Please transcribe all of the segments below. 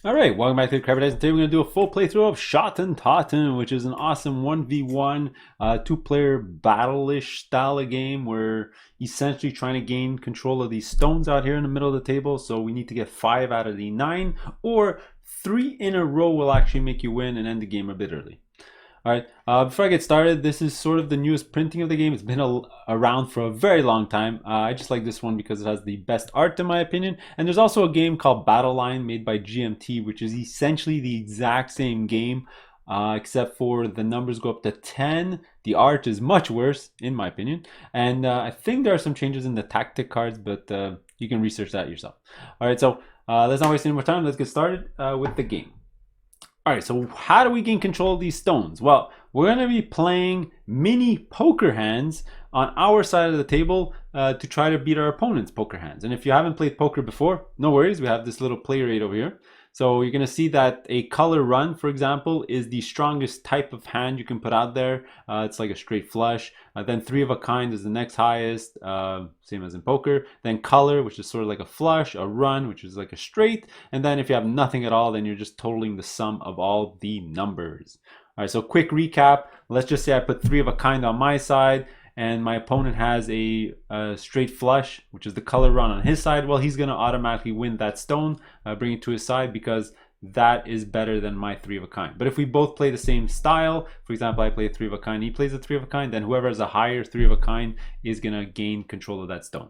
All right, welcome back to the Crabby. Today we're going to do a full playthrough of Schotten Totten, which is an awesome 1v1 two-player battle-ish style of game where essentially trying to gain control of these stones out here in the middle of the table. So we need to get 5 out of the 9, or 3 in a row will actually make you win and end the game a bit early. All right, before I get started, this is sort of the newest printing of the game. It's been around for a very long time. I just like this one because it has the best art in my opinion. And there's also a game called Battle Line made by GMT, which is essentially the exact same game, except for the numbers go up to 10. The art is much worse, in my opinion. And I think there are some changes in the tactic cards, but you can research that yourself. All right, so let's not waste any more time. Let's get started with the game. All right, so how do we gain control of these stones? Well, we're going to be playing mini poker hands on our side of the table to try to beat our opponent's poker hands. And if you haven't played poker before, no worries. We have this little player aid over here. So you're going to see that a color run, for example, is the strongest type of hand you can put out there. It's like a straight flush. Then 3 of a kind is the next highest, same as in poker. Then color, which is sort of like a flush, a run, which is like a straight. And then if you have nothing at all, then you're just totaling the sum of all the numbers. All right, so quick recap. Let's just say I put 3 of a kind on my side, and my opponent has a straight flush, which is the color run on his side. Well, he's going to automatically win that stone, bring it to his side, because that is better than my 3 of a kind. But if we both play the same style, for example, I play a 3 of a kind, he plays a 3 of a kind, then whoever has a higher 3 of a kind is going to gain control of that stone.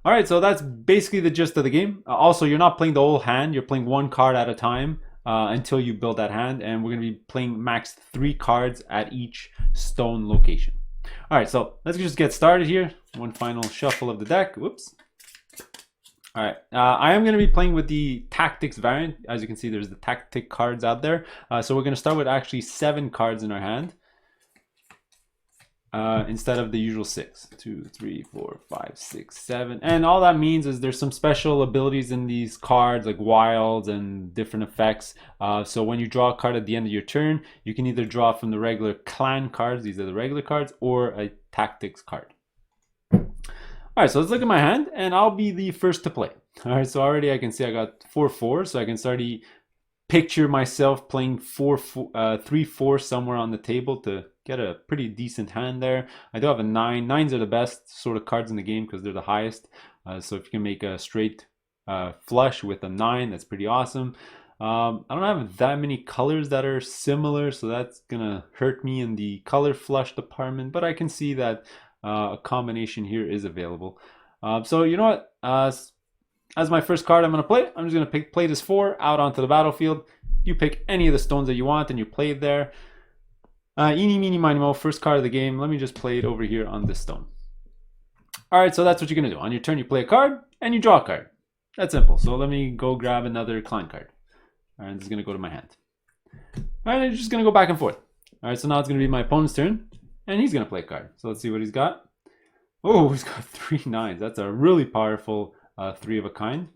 All right, so that's basically the gist of the game. Also, you're not playing the whole hand, you're playing 1 card at a time. Until you build that hand, and we're going to be playing max 3 cards at each stone location. All right, so let's just get started here. One final shuffle of the deck. Whoops. All right, I am going to be playing with the tactics variant. As you can see, there's the tactic cards out there. So we're going to start with actually 7 cards in our hand. Instead of the usual 6. 2, 3, 4, 5, 6, 7. And all that means is there's some special abilities in these cards, like wilds and different effects. So when you draw a card at the end of your turn, you can either draw from the regular clan cards, these are the regular cards, or a tactics card. All right, so let's look at my hand, and I'll be the first to play. All right, so already I can see I got 4 4s, so I can start picture myself playing 3 4 somewhere on the table to get a pretty decent hand there. I do have a 9. 9s are the best sort of cards in the game because they're the highest. So if you can make a straight flush with a 9, that's pretty awesome. I don't have that many colors that are similar, so that's gonna hurt me in the color flush department, but I can see that a combination here is available. So you know what? As my first card I'm going to play, I'm just going to play this 4 out onto the battlefield. You pick any of the stones that you want and you play it there. Eeny, meeny, miny, mo, first card of the game. Let me just play it over here on this stone. All right, so that's what you're going to do. On your turn, you play a card and you draw a card. That's simple. So let me go grab another clan card. All right, this is going to go to my hand. All right, I'm just going to go back and forth. All right, so now it's going to be my opponent's turn and he's going to play a card. So let's see what he's got. Oh, he's got 3 9s. That's a really powerful 3 of a kind.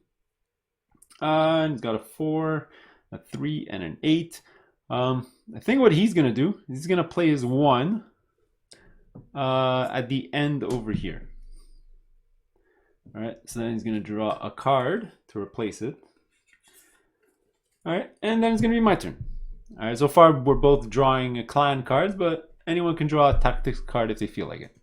And he's got a 4, a 3, and an 8. I think what he's going to do, he's going to play his 1 at the end over here. All right, so then he's going to draw a card to replace it. All right, and then it's going to be my turn. All right, so far we're both drawing clan cards, but anyone can draw a tactics card if they feel like it.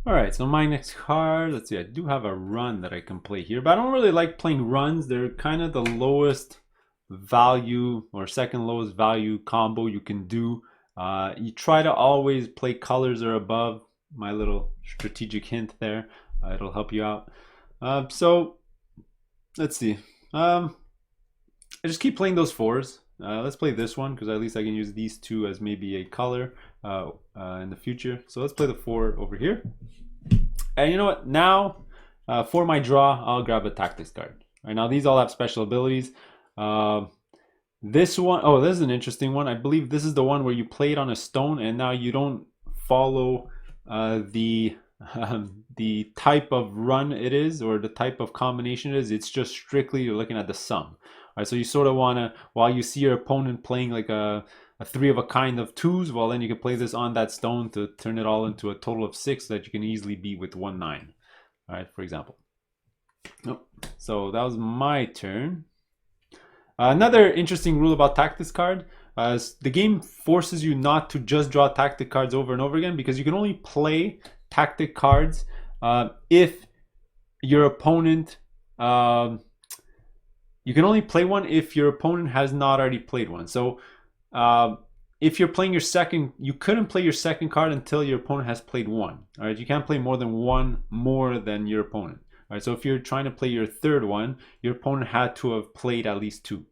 All right, so my next card, let's see, I do have a run that I can play here, but I don't really like playing runs. They're kind of the lowest value or second lowest value combo you can do. You try to always play colors or above. My little strategic hint there. It'll help you out. So let's see. I just keep playing those 4s. Let's play this one because at least I can use these 2 as maybe a color in the future. So let's play the 4 over here. And you know what? Now, for my draw, I'll grab a tactics card. All right, now these all have special abilities. This one, oh, this is an interesting one. I believe this is the one where you play it on a stone, and now you don't follow the type of run it is or the type of combination it is. It's just strictly you're looking at the sum. All right, so you sort of want to, while you see your opponent playing like a 3 of a kind of 2s, well then you can play this on that stone to turn it all into a total of 6 that you can easily beat with 1 9. All right, for example. Nope. So that was my turn. Another interesting rule about tactics card is the game forces you not to just draw tactic cards over and over again, because you can only play tactic cards if your opponent you can only play one if your opponent has not already played one. So if you're playing your second, you couldn't play your second card until your opponent has played one. All right, you can't play more than one more than your opponent. All right, so if you're trying to play your third one, your opponent had to have played at least two.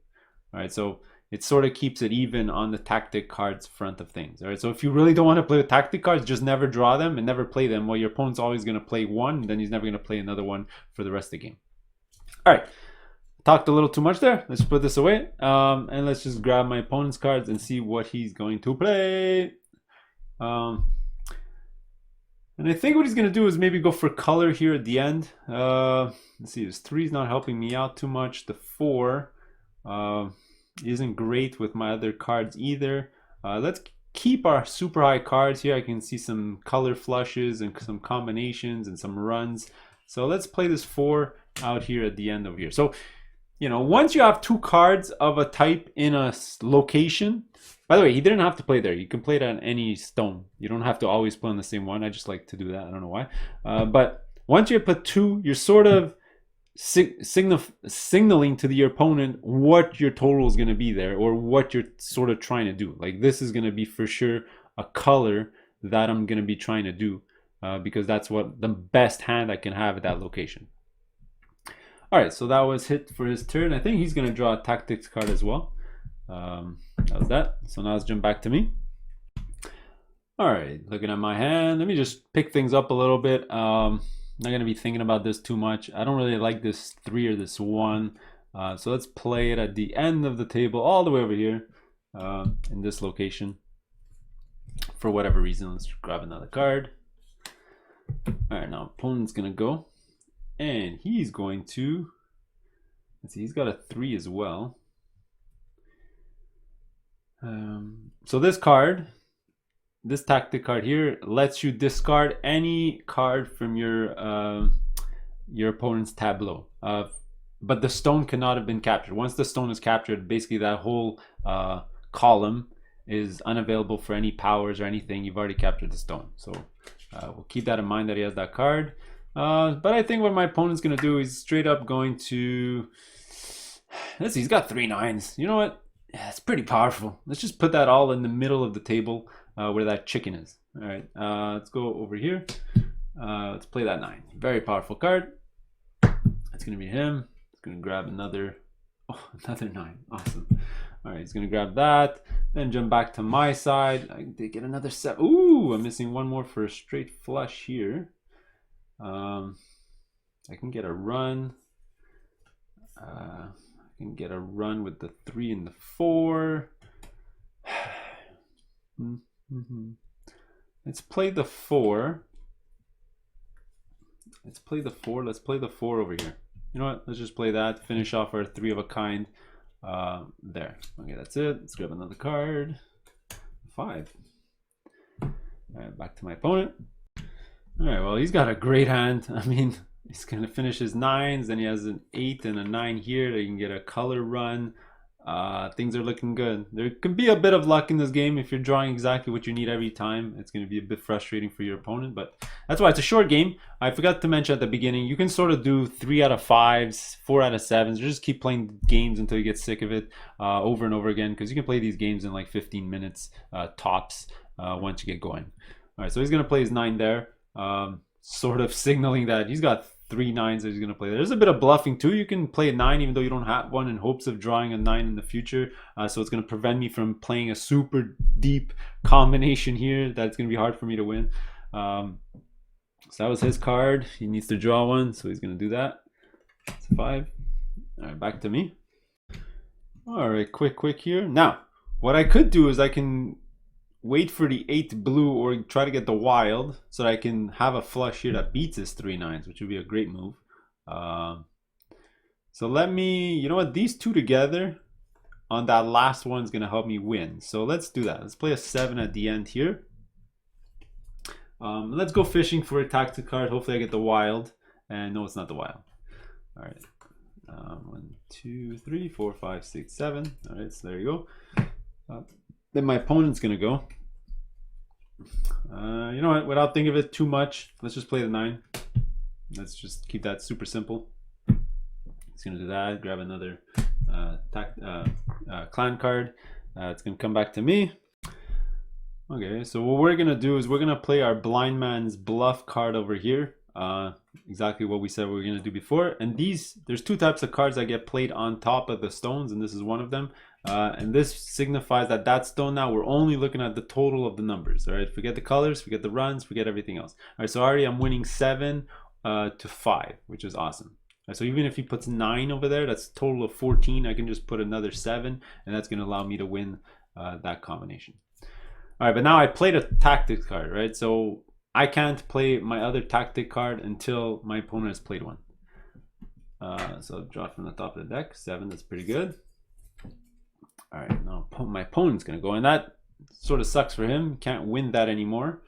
All right, so it sort of keeps it even on the tactic cards front of things. All right, so if you really don't want to play with tactic cards, just never draw them and never play them. Well, your opponent's always going to play one, and then he's never going to play another one for the rest of the game. All right, talked a little too much there. Let's put this away, and let's just grab my opponent's cards and see what he's going to play. And I think what he's going to do is maybe go for color here at the end. Let's see, this 3 is not helping me out too much. The 4 isn't great with my other cards either. Let's keep our super high cards here. I can see some color flushes and some combinations and some runs. So let's play this 4 out here at the end over here. So, you know, once you have 2 cards of a type in a location, by the way, he didn't have to play there. You can play it on any stone. You don't have to always play on the same one. I just like to do that. I don't know why. But once you put 2, you're sort of signaling to your opponent what your total is going to be there, or what you're sort of trying to do. Like, this is going to be for sure a color that I'm going to be trying to do, because that's what the best hand I can have at that location. All right, so that was hit for his turn. I think he's going to draw a tactics card as well. That was that. So now let's jump back to me. All right, looking at my hand, let me just pick things up a little bit. Not going to be thinking about this too much. I don't really like this 3 or this 1. So let's play it at the end of the table, all the way over here, in this location. For whatever reason, let's grab another card. All right, now opponent's going to go. And he's going to, let's see, he's got a 3 as well. So this card, this tactic card here, lets you discard any card from your opponent's tableau. But the stone cannot have been captured. Once the stone is captured, basically that whole column is unavailable for any powers or anything. You've already captured the stone. So we'll keep that in mind that he has that card. But I think what my opponent's going to do is straight up going to, let's see, he's got 3 9s. You know what? Yeah, it's pretty powerful. Let's just put that all in the middle of the table where that chicken is. All right, let's go over here. Let's play that 9. Very powerful card. That's going to be him. He's going to grab another 9. Awesome. All right, he's going to grab that. Then jump back to my side. I did get another 7. Ooh, I'm missing 1 more for a straight flush here. I can get a run. I can get a run with the 3 and the 4. Let's play the 4. Let's play the 4. Let's play the 4 over here. You know what? Let's just play that. Finish off our 3 of a kind. There. Okay, that's it. Let's grab another card. 5. All right, back to my opponent. All right, well, he's got a great hand. I mean, he's going to finish his 9s. Then he has an 8 and a 9 here. They can get a color run. Things are looking good. There can be a bit of luck in this game if you're drawing exactly what you need every time. It's going to be a bit frustrating for your opponent, but that's why it's a short game. I forgot to mention at the beginning, you can sort of do 3 out of 5s, 4 out of 7s. Just keep playing games until you get sick of it over and over again, because you can play these games in like 15 minutes tops once you get going. All right, so he's going to play his 9 there. Sort of signaling that he's got 3 9s that he's going to play. There's a bit of bluffing too. You can play a 9 even though you don't have one, in hopes of drawing a 9 in the future. So it's going to prevent me from playing a super deep combination here that's going to be hard for me to win. So that was his card. He needs to draw one, so he's going to do that. It's 5. All right, back to me. All right, quick here. Now, what I could do is I can wait for the 8 blue, or try to get the wild, so that I can have a flush here that beats his 3 9s, which would be a great move. So let me, you know what, these 2 together on that last one is going to help me win. So let's do that. Let's play a 7 at the end here. Let's go fishing for a tactic card. Hopefully I get the wild. And no, it's not the wild. All right. 1, 2, 3, 4, 5, 6, 7. All right, so there you go. Then my opponent's gonna go. You know what? Without thinking of it too much, let's just play the 9. Let's just keep that super simple. It's gonna do that. Grab another clan card. It's gonna come back to me. Okay, so what we're gonna do is we're gonna play our blind man's bluff card over here. Exactly what we said we were gonna do before. And there's 2 types of cards that get played on top of the stones, and this is one of them. And this signifies that stone now we're only looking at the total of the numbers. All right, forget the colors, forget the runs, forget everything else. All right, so already I'm winning 7 to 5, which is awesome. All right, so even if he puts 9 over there, that's a total of 14. I can just put another 7, and that's gonna allow me to win that combination. All right, but now I played a tactics card, right? So I can't play my other tactic card until my opponent has played one. So I'll draw from the top of the deck. 7, that's pretty good. All right, now my opponent's gonna go, and that sort of sucks for him. Can't win that anymore.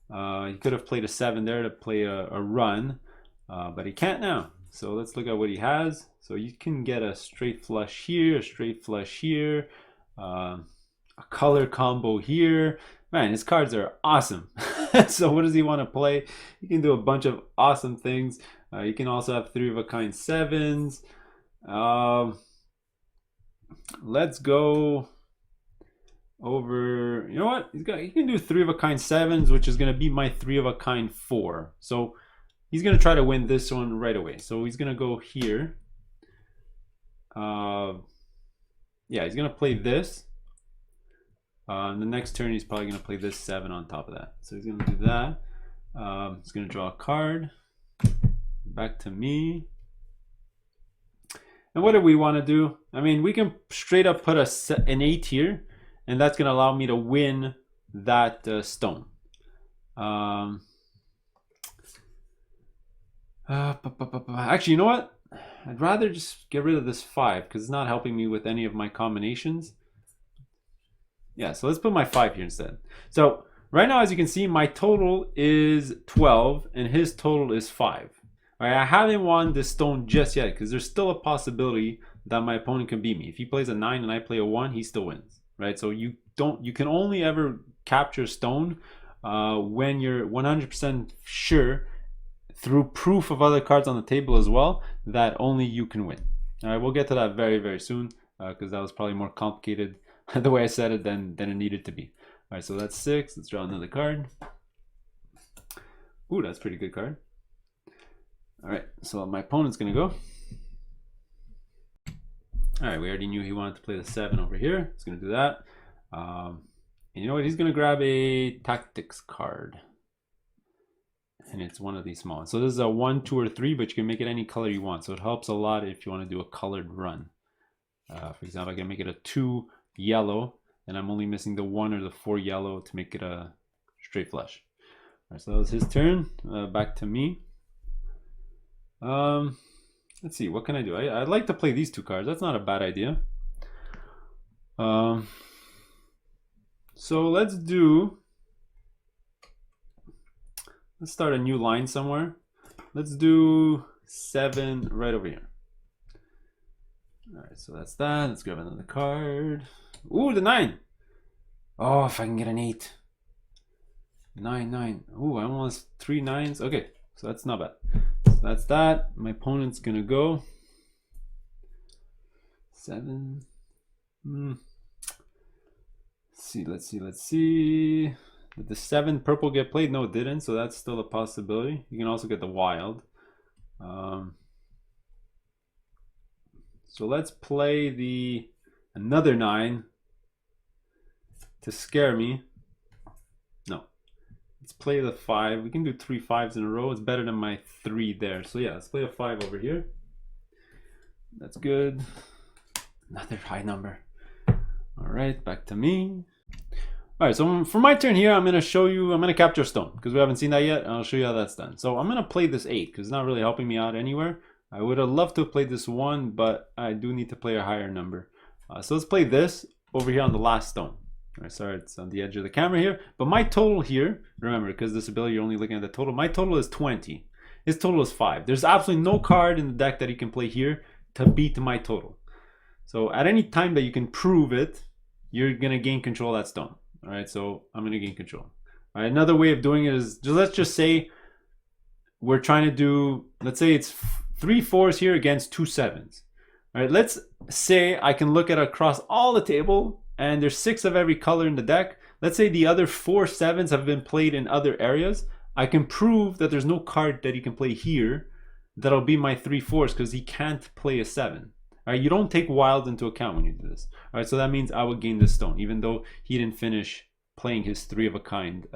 He could have played a 7 there to play a run, but he can't now. So let's look at what he has. So you can get a straight flush here, a straight flush here, a color combo here. Man, his cards are awesome. So what does he want to play? He can do a bunch of awesome things. You can also have 3 of a kind 7s. Let's go over, you know what? He can do 3 of a kind 7s, which is going to be my 3 of a kind 4. So he's going to try to win this one right away. So he's going to go here. Yeah, he's going to play this. The next turn, he's probably going to play this 7 on top of that. So he's going to do that. He's going to draw a card. Back to me. And what do we want to do? I mean, we can straight up put an 8 here, and that's going to allow me to win that stone. Actually, you know what? I'd rather just get rid of this 5 because it's not helping me with any of my combinations. Yeah, so let's put my 5 here instead. So right now, as you can see, my total is 12 and his total is 5. All right, I haven't won this stone just yet because there's still a possibility that my opponent can beat me. If he plays a 9 and I play a 1, he still wins, right? So you can only ever capture stone when you're 100% sure through proof of other cards on the table as well that only you can win. All right, we'll get to that very, very soon because that was probably more complicated the way I said it than it needed to be. All right, so that's 6. Let's draw another card. Ooh, that's a pretty good card. All right, so my opponent's gonna go. All right, we already knew he wanted to play the 7 over here. He's gonna do that. And you know what? He's gonna grab a tactics card. And it's one of these small ones. So this is a 1, 2, or 3, but you can make it any color you want. So it helps a lot if you want to do a colored run. For example, I can make it a 2 yellow, and I'm only missing the 1 or the 4 yellow to make it a straight flush. All right, so that was his turn. Back to me. Let's see, what can I do? I'd like to play these 2 cards. That's not a bad idea. So let's start a new line somewhere. Let's do 7 right over here. All right, so that's that. Let's grab another card. Ooh, the 9. Oh, if I can get an 8. 9, 9. Ooh, I almost 3 9s. Okay, so that's not bad. So that's that. My opponent's gonna go 7. Let's see. Did the 7 purple get played? No, it didn't. So that's still a possibility. You can also get the wild. So let's play another 9 to scare me. No, let's play the 5. We can do 3 5s in a row. It's better than my 3 there. So yeah, let's play a 5 over here. That's good. Another high number. All right, back to me. All right, so for my turn here, I'm going to capture a stone because we haven't seen that yet. And I'll show you how that's done. So I'm going to play this 8 because it's not really helping me out anywhere. I would have loved to have played this 1, but I do need to play a higher number. So let's play this over here on the last stone. All right, sorry, it's on the edge of the camera here. But my total here, remember, because this ability, you're only looking at the total. My total is 20. His total is 5. There's absolutely no card in the deck that he can play here to beat my total. So at any time that you can prove it, you're gonna gain control of that stone. All right, so I'm gonna gain control. All right, another way of doing it is let's just say we're trying to do, let's say it's 3 4s here against 2 7s. All right, let's say I can look at across all the table and there's 6 of every color in the deck. Let's say the other 4 7s have been played in other areas. I can prove that there's no card that he can play here that'll be my 3 4s because he can't play a 7. All right, you don't take wilds into account when you do this. All right, so that means I would gain this stone, even though he didn't finish playing his 3 of a kind,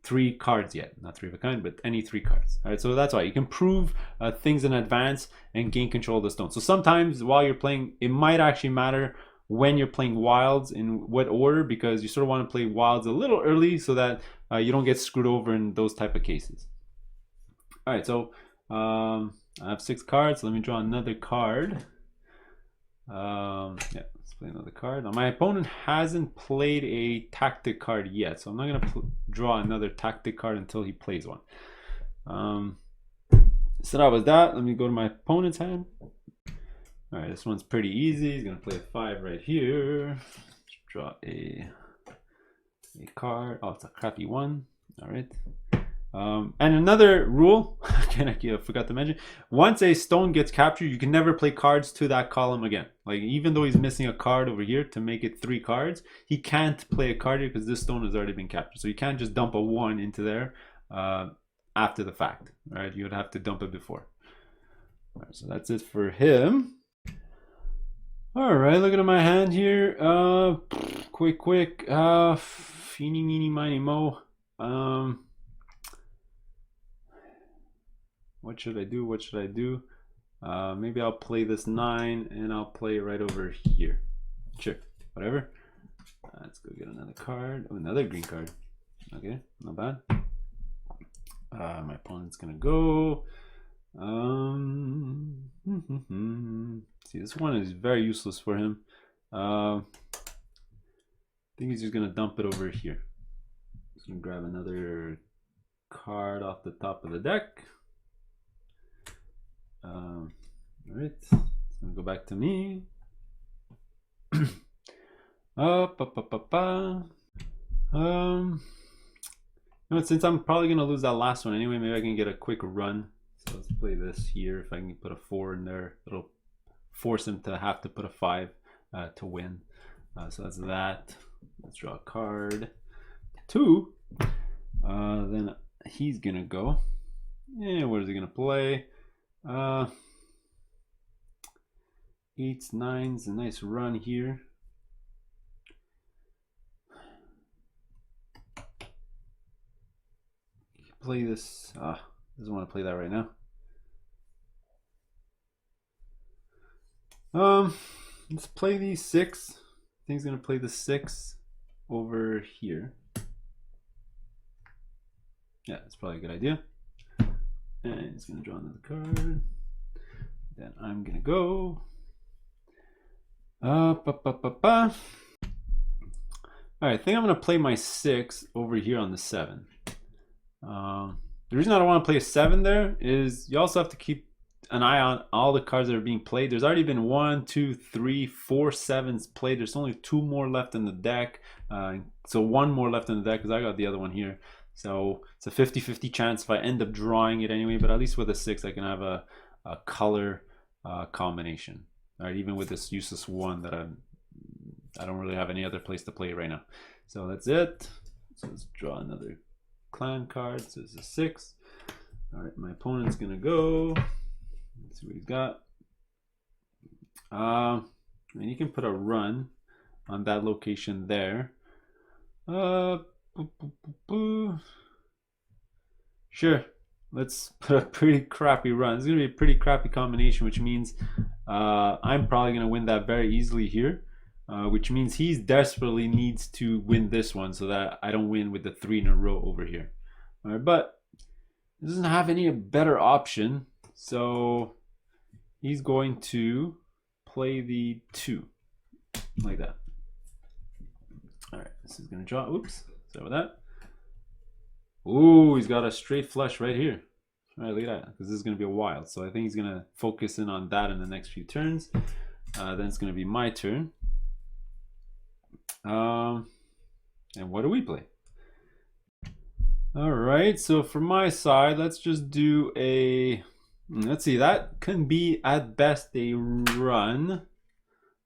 3 cards yet. Not 3 of a kind, but any 3 cards. All right, so that's why you can prove things in advance and gain control of the stone. So sometimes while you're playing, it might actually matter when you're playing wilds in what order, because you sort of want to play wilds a little early so that you don't get screwed over in those type of cases. All right, so I have 6 cards. So let me draw another card. Yeah, let's play another card. Now my opponent hasn't played a tactic card yet, so I'm not gonna draw another tactic card until he plays one. So that was that. Let me go to my opponent's hand. All right, this one's pretty easy. He's gonna play a 5 right here. Draw a card. Oh, it's a crappy one. All right. And another rule, again, I forgot to mention, once a stone gets captured, you can never play cards to that column again. Like, even though he's missing a card over here to make it 3 cards, he can't play a card here because this stone has already been captured. So you can't just dump a 1 into there after the fact, right? You would have to dump it before. All right, so that's it for him. All right, looking at my hand here. Quick. Eeny, meeny, miny, mo. What should I do? Maybe I'll play this 9 and I'll play it right over here. Sure, whatever. Let's go get another card. Oh, another green card. Okay, not bad. My opponent's gonna go. See, this one is very useless for him. I think he's just gonna dump it over here. Just gonna grab another card off the top of the deck. All right, it's gonna go back to me. Since I'm probably gonna lose that last one anyway, maybe I can get a quick run. So let's play this here. If I can put a 4 in there, it'll force him to have to put a 5 to win. So that's that. Let's draw a card. 2. Then he's gonna go. Yeah, what is he gonna play? 8s, 9s, a nice run here. Play this. Doesn't want to play that right now. Let's play the 6. I think he's gonna play the 6 over here. Yeah, that's probably a good idea. And he's gonna draw another card. Then I'm gonna go. Alright, I think I'm gonna play my 6 over here on the 7. The reason I don't want to play a 7 there is you also have to keep an eye on all the cards that are being played. There's already been 1, 2, 3, 4 7s played. There's only 2 more left in the deck. So 1 more left in the deck because I got the other one here. So it's a 50-50 chance if I end up drawing it anyway, but at least with a 6 I can have a color combination. All right, even with this useless 1 that I don't really have any other place to play it right now. So that's it. So let's draw another clan card. So it's a 6. All right, my opponent's gonna go. Let's see what he's got. And you can put a run on that location there. Sure, let's put a pretty crappy run. It's gonna be a pretty crappy combination, which means I'm probably gonna win that very easily here. Which means he desperately needs to win this one so that I don't win with the 3 in a row over here. All right, but he doesn't have any better option, so he's going to play the 2 like that. All right, this is gonna draw. Oops, sorry about that. Ooh, he's got a straight flush right here. All right, look at that, because this is going to be a wild. So I think he's going to focus in on that in the next few turns. Then it's going to be my turn. And what do we play? All right, so for my side, let's just do a, let's see, that can be at best a run,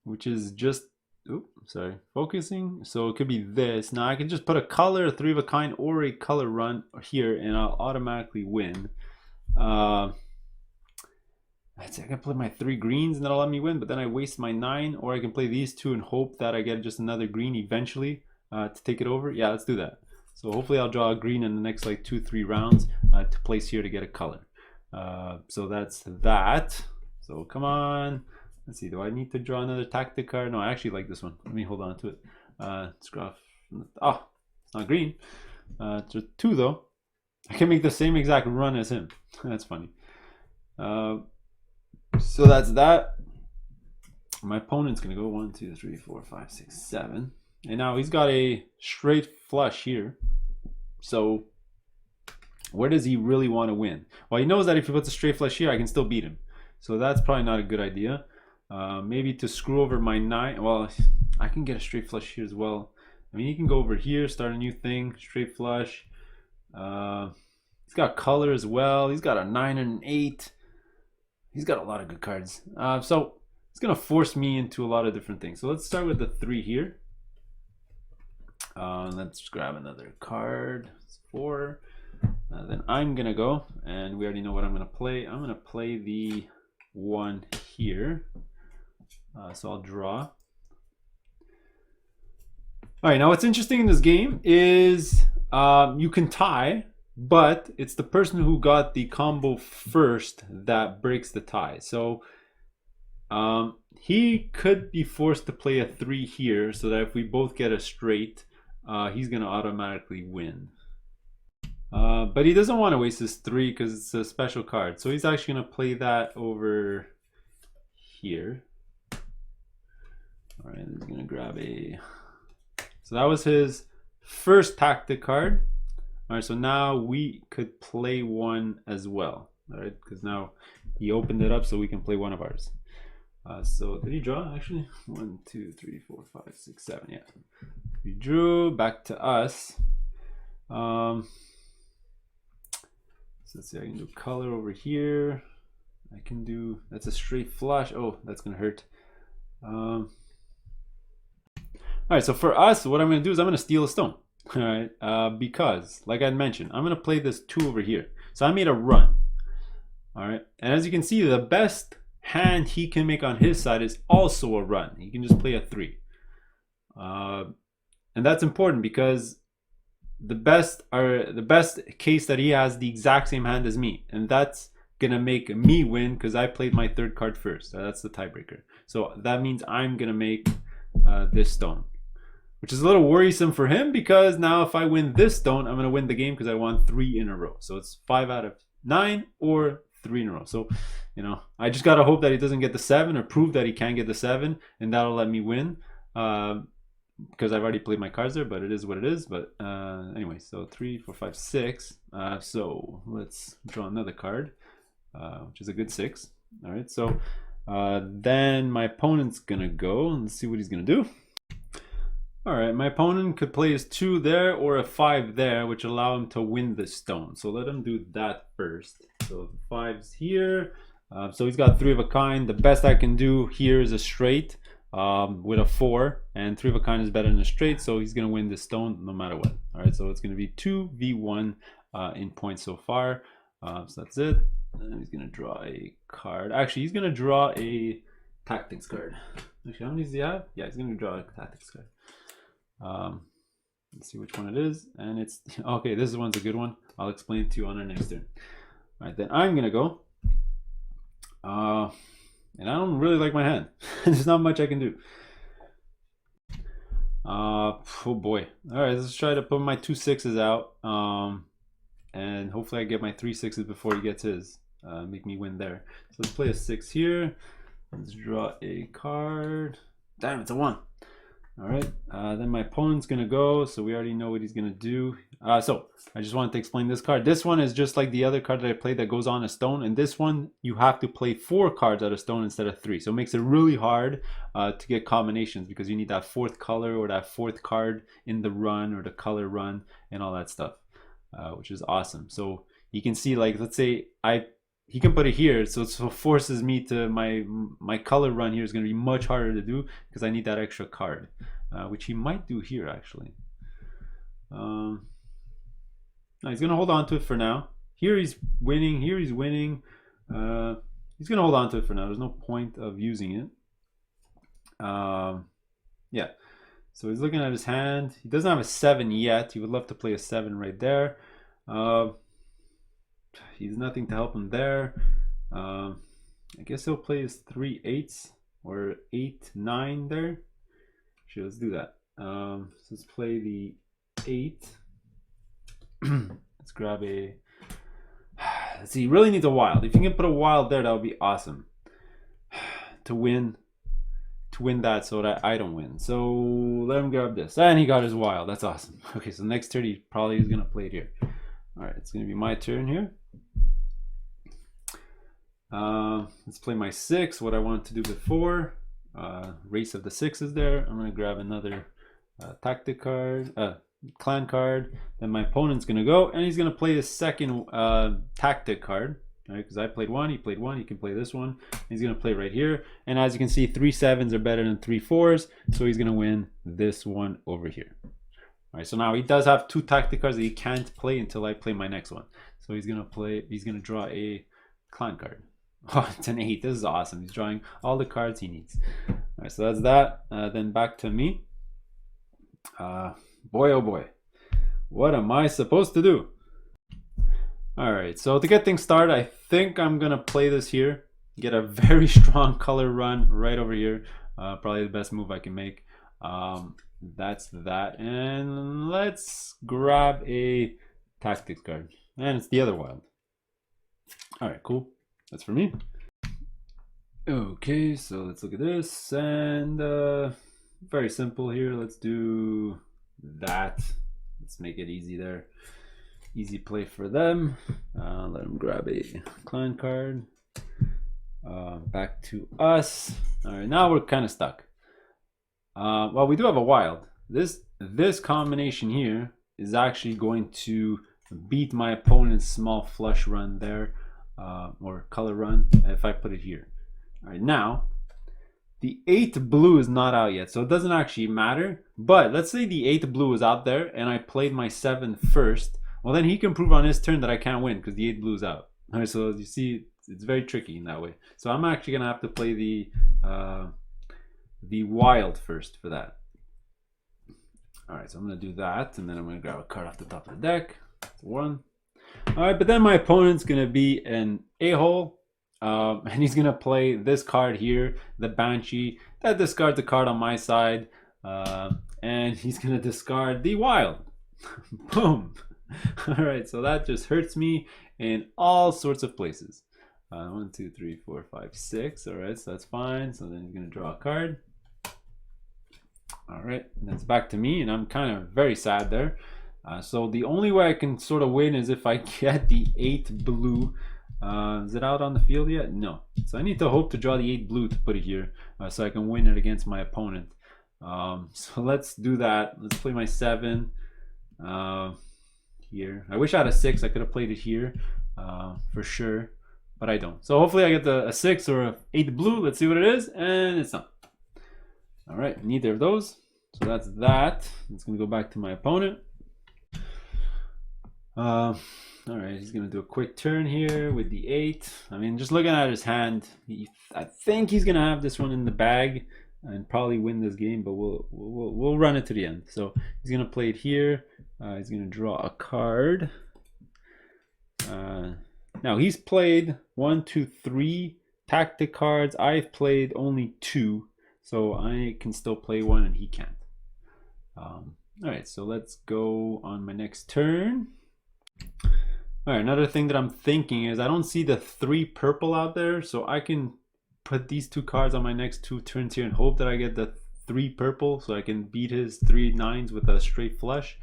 which is just, oops, sorry, focusing. So it could be this. Now I can just put a color, a 3 of a kind, or a color run here, and I'll automatically win. I'd say I can play my 3 greens and that'll let me win, but then I waste my 9, or I can play these 2 and hope that I get just another green eventually to take it over. Yeah, let's do that. So hopefully I'll draw a green in the next like 2-3 rounds to place here to get a color. So that's that. So come on. Let's see, do I need to draw another tactic card? No, I actually like this one. Let me hold on to it. Scruff. Oh, it's not green. It's just 2 though. I can make the same exact run as him. That's funny. So that's that. My opponent's gonna go 1, 2, 3, 4, 5, 6, 7. And now he's got a straight flush here. So where does he really want to win? Well, he knows that if he puts a straight flush here, I can still beat him. So that's probably not a good idea. Maybe to screw over my 9. Well, I can get a straight flush here as well. I mean, he can go over here, start a new thing, straight flush. He's got color as well. He's got a 9 and an 8. He's got a lot of good cards. So it's going to force me into a lot of different things. So let's start with the 3 here. Let's grab another card. It's 4. Then I'm gonna go, and we already know what I'm gonna play. I'm gonna play the 1 here. So I'll draw. All right, now what's interesting in this game is you can tie, but it's the person who got the combo first that breaks the tie. So he could be forced to play a 3 here, so that if we both get a straight, he's gonna automatically win. But he doesn't want to waste his 3 because it's a special card. So he's actually gonna play that over here. All right, he's gonna grab a. So that was his first tactic card. All right, so now we could play 1 as well. All right, because now he opened it up so we can play 1 of ours. So did he draw actually? 1, 2, 3, 4, 5, 6, 7. Yeah. We drew. Back to us. So let's see, I can do color over here. I can do, that's a straight flush. Oh, that's gonna hurt. All right, so for us, what I'm gonna do is I'm gonna steal a stone. All right, because like I mentioned, I'm gonna play this 2 over here. So I made a run. All right, and as you can see, the best hand he can make on his side is also a run. He can just play a 3. And that's important because the best case that he has the exact same hand as me, and that's gonna make me win because I played my 3rd card first. That's the tiebreaker. So that means I'm gonna make this stone, which is a little worrisome for him because now if I win this stone, I'm gonna win the game because I won 3 in a row. So it's 5 out of 9 or 3 in a row. So, you know, I just gotta hope that he doesn't get the 7 or prove that he can get the 7, and that'll let me win. Because I've already played my cards there, but it is what it is. But anyway, so 3, 4, 5, 6. So let's draw another card, which is a good 6. All right, so then my opponent's gonna go. Let's see what he's gonna do. All right, my opponent could play his 2 there or a 5 there, which allow him to win the stone. So let him do that first. So 5's here. So he's got 3 of a kind. The best I can do here is a straight. With a 4, and 3 of a kind is better than a straight, so he's gonna win this stone no matter what. All right, so it's gonna be 2v1 in points so far. So that's it. And he's gonna draw a card. Actually, he's gonna draw a tactics card. Actually, how many does he have? Yeah, he's gonna draw a tactics card. Let's see which one it is, and it's okay. This one's a good one. I'll explain it to you on our next turn. All right, then I'm gonna go. And I don't really like my hand. There's not much I can do. Oh boy. All right, let's try to put my 2 6s out. And hopefully I get my 3 6s before he gets his. Make me win there. So let's play a 6 here. Let's draw a card. Damn, it's a 1. All All right, then my opponent's gonna go, so we already know what he's gonna do. So I just wanted to explain this card. This one is just like the other card that I played that goes on a stone, and this one you have to play 4 cards out of stone instead of 3. So it makes it really hard to get combinations because you need that 4th color or that 4th card in the run or the color run and all that stuff, which is awesome. So you can see, like, let's say he can put it here, so it forces me to my color run here is going to be much harder to do because I need that extra card, which he might do here actually. No, he's going to hold on to it for now. Here he's winning. Here he's winning. He's going to hold on to it for now. There's no point of using it. Yeah. So he's looking at his hand. He doesn't have a 7 yet. He would love to play a 7 right there. He's nothing to help him there. I guess he'll play his 3 8s or 8 9 there. Sure, let's do that. So let's play the 8. Let's grab a. Let's see. He really needs a wild. If you can put a wild there, that would be awesome. To win that, so that I don't win. So let him grab this, and he got his wild. That's awesome. Okay, so next turn he probably is gonna play it here. All right, it's gonna be my turn here. Let's play my 6. What I wanted to do before. Race of the 6s there. I'm gonna grab another tactic card, clan card. Then my opponent's gonna go, and he's gonna play the second tactic card. Right, because I played 1, he played 1. He can play this one. He's gonna play right here, and as you can see, 3 7s are better than 3 4s, so he's gonna win this one over here. All right, so now he does have 2 tactic cards that he can't play until I play my next one. So he's gonna draw a clan card. Oh, it's an 8. This is awesome. He's drawing all the cards he needs. All right, so that's that. Then back to me. Boy, oh boy. What am I supposed to do? All right, so to get things started, I think I'm going to play this here. Get a very strong color run right over here. Probably the best move I can make. That's that. And let's grab a tactics card. And it's the other wild. All right, cool. That's for me. Okay, so let's look at this, and very simple here. Let's do that. Let's make it easy there. Easy play for them. Let them grab a clan card. Back to us. All right, now we're kind of stuck. Well, we do have a wild. This combination here is actually going to beat my opponent's small flush run there. Or color run if I put it here. All right, now the 8 blue is not out yet, so it doesn't actually matter. But let's say the 8 blue is out there and I played my 7 first. Well, then he can prove on his turn that I can't win because the 8 blue is out. All right, so as you see, it's very tricky in that way. So I'm actually gonna have to play the wild first for that. All right, so I'm gonna do that, and then I'm gonna grab a card off the top of the deck. That's 1. All right, but then my opponent's gonna be an a-hole, and he's gonna play this card here, the Banshee. That discards the card on my side, and he's gonna discard the wild. Boom. All right, so that just hurts me in all sorts of places. 1 2 3 4 5 6. All right, so that's fine. So then he's gonna draw a card. All right, and that's back to me, and I'm kind of very sad there. So the only way I can sort of win is if I get the 8 blue. Is it out on the field yet? No. So I need to hope to draw the 8 blue to put it here so I can win it against my opponent. So let's do that. Let's play my 7 here. I wish I had a 6. I could have played it here for sure, but I don't. So hopefully I get a 6 or a 8 blue. Let's see what it is, and it's not. All right, neither of those. So that's that. It's going to go back to my opponent. All right, he's gonna do a quick turn here with the 8. I mean, just looking at his hand, I think he's gonna have this one in the bag and probably win this game, but we'll run it to the end. So he's gonna play it here. He's gonna draw a card. Now he's played 1 2 3 tactic cards. I've played only 2, so I can still play 1 and he can't. All right, so let's go on my next turn. All right, another thing that I'm thinking is I don't see the 3 purple out there, so I can put these 2 cards on my next 2 turns here and hope that I get the 3 purple so I can beat his 3 nines with a straight flush.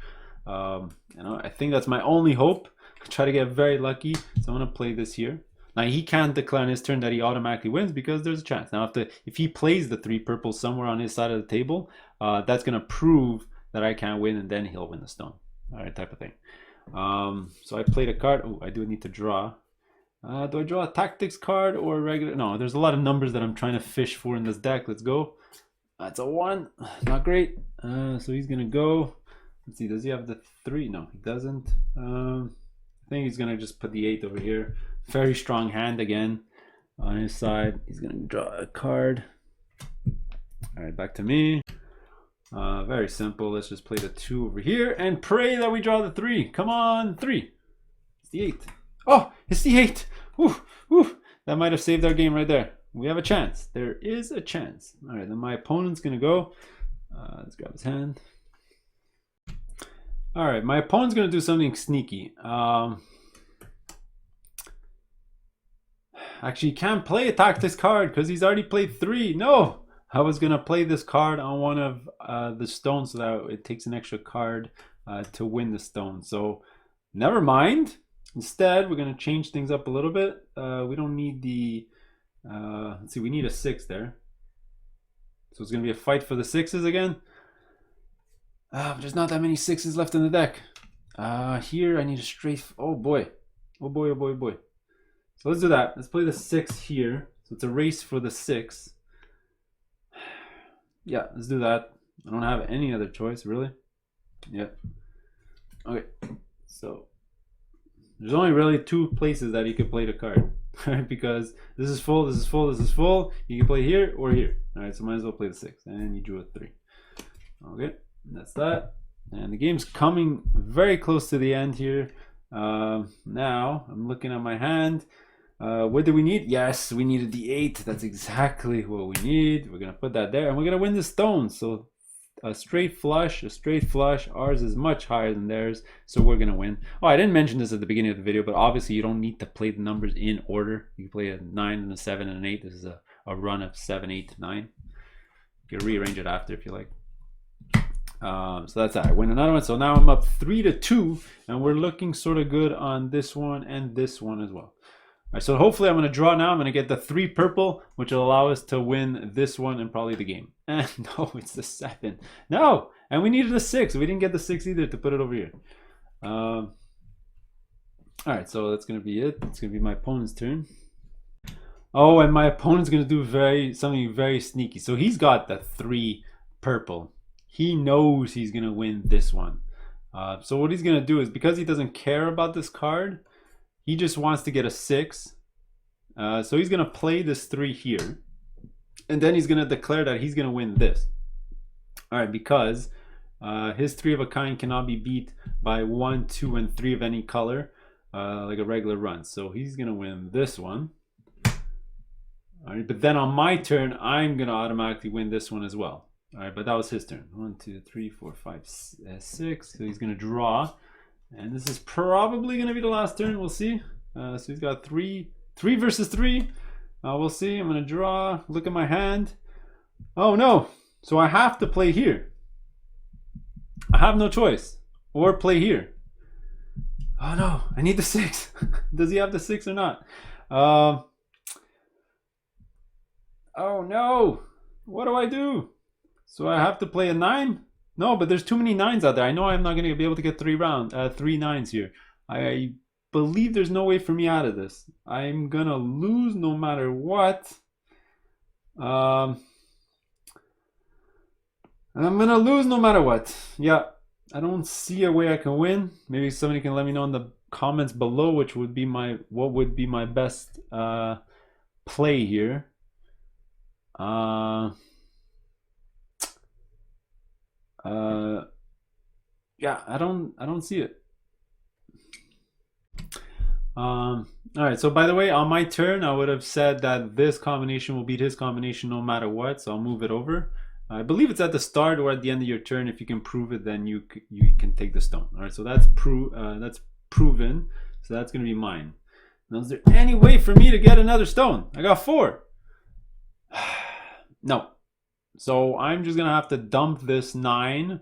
You know, I think that's my only hope. Try to get very lucky. So I'm gonna play this here. Now he can't declare on his turn that he automatically wins because there's a chance. Now if he plays the 3 purple somewhere on his side of the table, that's gonna prove that I can't win, and then he'll win the stone. All right, type of thing. So I played a card. Oh, I do need to draw. Do I draw a tactics card or a regular? No, there's a lot of numbers that I'm trying to fish for in this deck. Let's go. That's a 1. Not great. So he's gonna go. Let's see. Does he have the 3? No, he doesn't. I think he's gonna just put the 8 over here. Very strong hand again on his side. He's gonna draw a card. All right, back to me. Very simple. Let's just play the 2 over here and pray that we draw the 3. Come on, 3. It's the 8. Oh, it's the 8. Woo, woo. That might have saved our game right there. We have a chance. There is a chance. All right, then my opponent's gonna go. Let's grab his hand. All right, my opponent's gonna do something sneaky. Actually, he can't play a tactics card because he's already played 3. No, I was gonna play this card on one of the stones so that it takes an extra card to win the stone. So never mind. Instead, we're gonna change things up a little bit. We don't need the, let's see, we need a 6 there. So it's gonna be a fight for the 6s again. There's not that many 6s left in the deck. Here I need a straight, oh boy. Oh boy, oh boy, oh boy. So let's do that. Let's play the 6 here. So it's a race for the 6. Yeah, let's do that. I don't have any other choice, really. Yeah. Okay, so there's only really 2 places that you can play the card, right? Because this is full, this is full, this is full. You can play here or here. All right, so might as well play the 6. And you drew a 3. Okay, that's that. And the game's coming very close to the end here. Now I'm looking at my hand. What do we need? Yes, we needed the 8. That's exactly what we need. We're gonna put that there, and we're gonna win the stone. So a straight flush, a straight flush. Ours is much higher than theirs, so we're gonna win. Oh, I didn't mention this at the beginning of the video, but obviously you don't need to play the numbers in order. You can play a 9 and a 7 and an 8. This is a run of 7, 8, 9. You can rearrange it after if you like. So that's that. I win another one. So now I'm up 3-2, and we're looking sort of good on this one and this one as well. All right, so hopefully I'm going to draw now. I'm going to get the 3 purple, which will allow us to win this one and probably the game. And no, it's the 7. No, and we needed a 6. We didn't get the 6 either to put it over here. All right, so that's going to be it. It's going to be my opponent's turn. Oh, and my opponent's going to do something very sneaky. So he's got the 3 purple. He knows he's going to win this one. So what he's going to do is, because he doesn't care about this card, he just wants to get a 6. So he's going to play this 3 here. And then he's going to declare that he's going to win this. All right, because his 3 of a kind cannot be beat by 1, 2, and 3 of any color, like a regular run. So he's going to win this one. All right, but then on my turn, I'm going to automatically win this one as well. All right, but that was his turn. 1, 2, 3, 4, 5, 6. So he's going to draw. And this is probably going to be the last turn. We'll see. So he's got 3 versus 3. We'll see. I'm going to draw. Look at my hand. Oh, no. So I have to play here. I have no choice. Or play here. Oh, no. I need the 6. Does he have the 6 or not? Oh, no. What do I do? So I have to play a 9? No, but there's too many 9s out there. I know I'm not going to be able to get 3 9s here. I believe there's no way for me out of this. I'm going to lose no matter what. I'm going to lose no matter what. Yeah, I don't see a way I can win. Maybe somebody can let me know in the comments below what would be my best play here. Yeah, I don't see it. All right, so by the way, on my turn I would have said that this combination will beat his combination no matter what, so I'll move it over. I believe it's at the start or at the end of your turn. If you can prove it, then you can take the stone. All right, so that's proven, so that's gonna be mine. Now, is there any way for me to get another stone? I got 4. No. So I'm just gonna have to dump this 9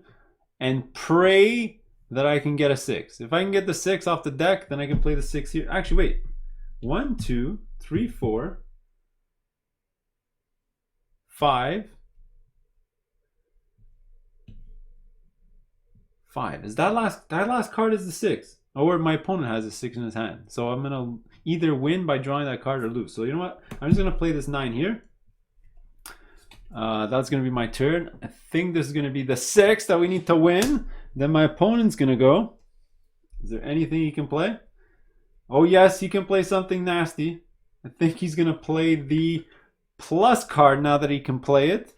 and pray that I can get a 6. If I can get the 6 off the deck, then I can play the 6 here. Actually, wait. 1, 2, 3, 4, 5. 5. Is that last card is the 6? Or my opponent has a 6 in his hand. So I'm gonna either win by drawing that card or lose. So you know what? I'm just gonna play this 9 here. That's gonna be my turn. I think this is gonna be the 6 that we need to win. Then my opponent's gonna go. Is there anything he can play? Oh yes, he can play something nasty. I think he's gonna play the plus card now that he can play it.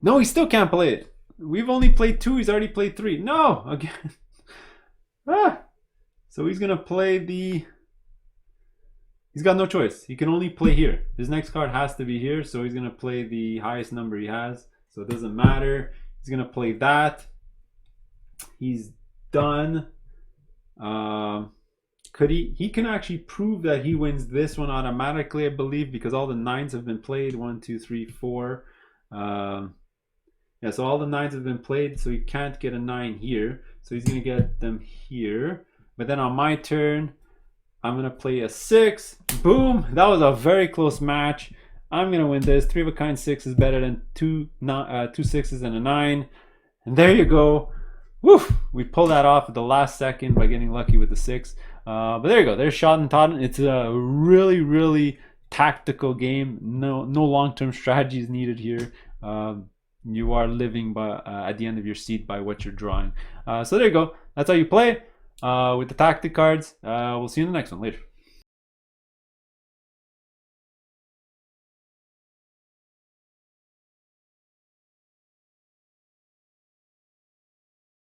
No, he still can't play it. We've only played 2, he's already played 3. No, again. So he's gonna play the... He's got no choice. He can only play here. His next card has to be here, so he's gonna play the highest number he has. So it doesn't matter. He's gonna play that. He's done. Could he can actually prove that he wins this one automatically, I believe, because all the 9s have been played. 1, 2, 3, 4. Yeah, so all the 9s have been played, so he can't get a 9 here. So he's gonna get them here. But then on my turn, I'm gonna play a 6. Boom! That was a very close match. I'm gonna win this. 3 of a kind 6 is better than two 6s and a 9. And there you go. Woo! We pulled that off at the last second by getting lucky with the 6. But there you go. There's Schotten Totten. It's a really, really tactical game. No long-term strategy is needed here. You are living by at the end of your seat by what you're drawing. So there you go. That's how you play with the tactic cards. We'll see you in the next one. Later.